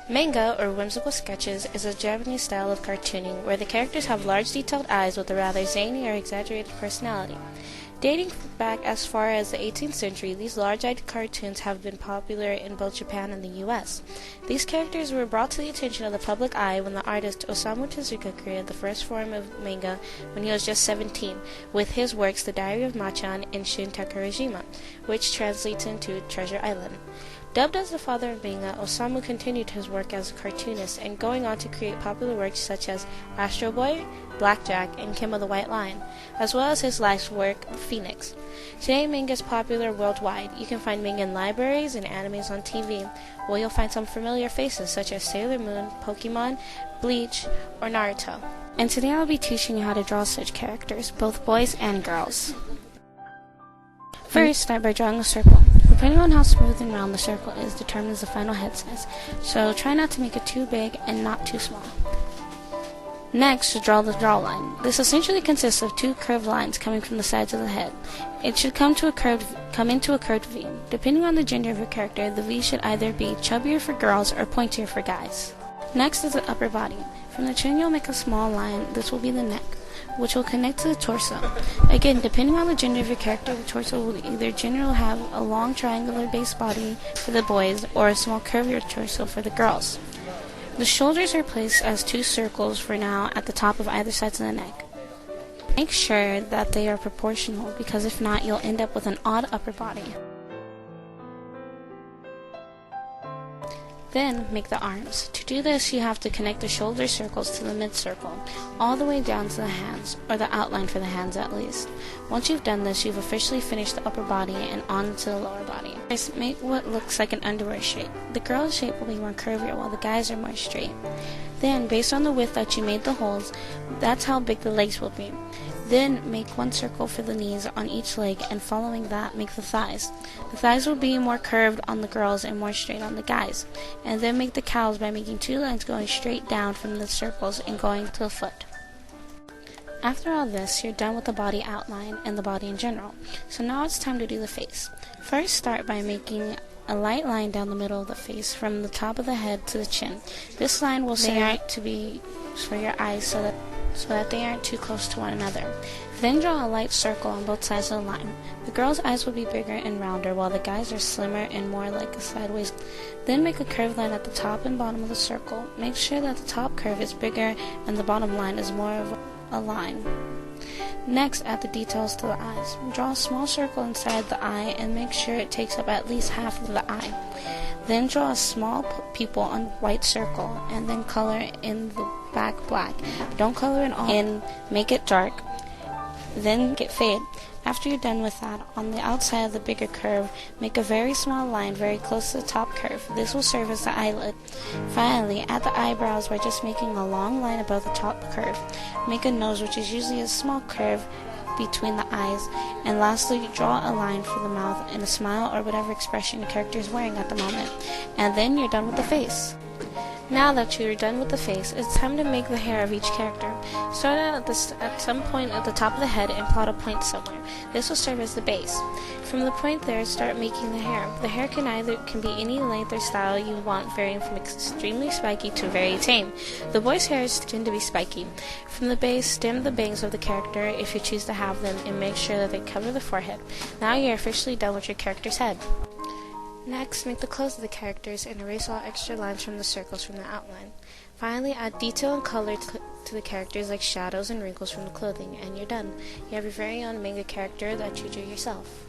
Manga, or whimsical sketches, is a Japanese style of cartooning where the characters have large detailed eyes with a rather zany or exaggerated personality. Dating back as far as the 18th century, these large-eyed cartoons have been popular in both Japan and the US. These characters were brought to the attention of the public eye when the artist Osamu Tezuka created the first form of manga when he was just 17, with his works The Diary of Machan and Shun Takarajima, which translates into Treasure Island. Dubbed as the father of manga, Osamu continued his work as a cartoonist and going on to create popular works such as Astro Boy, Blackjack, and Kim of the White Lion, as well as his last work, Phoenix. Today, manga is popular worldwide. You can find manga in libraries and animes on TV, where you'll find some familiar faces such as Sailor Moon, Pokemon, Bleach, or Naruto. And today I'll be teaching you how to draw such characters, both boys and girls. First, start by drawing a circle. Depending on how smooth and round the circle is determines the final head size, so try not to make it too big and not too small. Next, draw the draw line. This essentially consists of two curved lines coming from the sides of the head. It should come into a curved V. Depending on the gender of your character, the V should either be chubbier for girls or pointier for guys. Next is the upper body. From the chin, you'll make a small line. This will be the neck, which will connect to the torso. Again, depending on the gender of your character, the torso will either generally have a long triangular base body for the boys or a small curvier torso for the girls. The shoulders are placed as two circles for now at the top of either side of the neck. Make sure that they are proportional, because if not, you'll end up with an odd upper body. Then, make the arms. To do this, you have to connect the shoulder circles to the mid-circle, all the way down to the hands, or the outline for the hands at least. Once you've done this, you've officially finished the upper body and on to the lower body. First, make what looks like an underwear shape. The girl's shape will be more curvier, while the guys are more straight. Then, based on the width that you made the holes, that's how big the legs will be. Then, make one circle for the knees on each leg, and following that, make the thighs. The thighs will be more curved on the girls and more straight on the guys. And then make the calves by making two lines going straight down from the circles and going to the foot. After all this, you're done with the body outline and the body in general. So now it's time to do the face. First, start by making a light line down the middle of the face from the top of the head to the chin. This line will serve to be for your eyes so that they aren't too close to one another. Then draw a light circle on both sides of the line. The girl's eyes will be bigger and rounder, while the guys are slimmer and more like a sideways. Then make a curved line at the top and bottom of the circle. Make sure that the top curve is bigger and the bottom line is more of a line. Next, add the details to the eyes. Draw a small circle inside the eye and make sure it takes up at least half of the eye. Then draw a small pupil on white circle and then color in the back black. Don't color it all in, make it dark, then make it fade. After you're done with that, on the outside of the bigger curve, make a very small line very close to the top curve. This will serve as the eyelid. Finally, add the eyebrows by just making a long line above the top curve. Make a nose, which is usually a small curve between the eyes. And lastly, draw a line for the mouth and a smile or whatever expression your character is wearing at the moment. And then you're done with the face. Now that you are done with the face, it's time to make the hair of each character. Start out at some point at the top of the head and plot a point somewhere. This will serve as the base. From the point there, start making the hair. The hair can be any length or style you want, varying from extremely spiky to very tame. The boys' hairs tend to be spiky. From the base, stem the bangs of the character if you choose to have them, and make sure that they cover the forehead. Now you're officially done with your character's head. Next, make the clothes of the characters and erase all extra lines from the circles from the outline. Finally, add detail and color to the characters like shadows and wrinkles from the clothing, and you're done. You have your very own manga character that you drew yourself.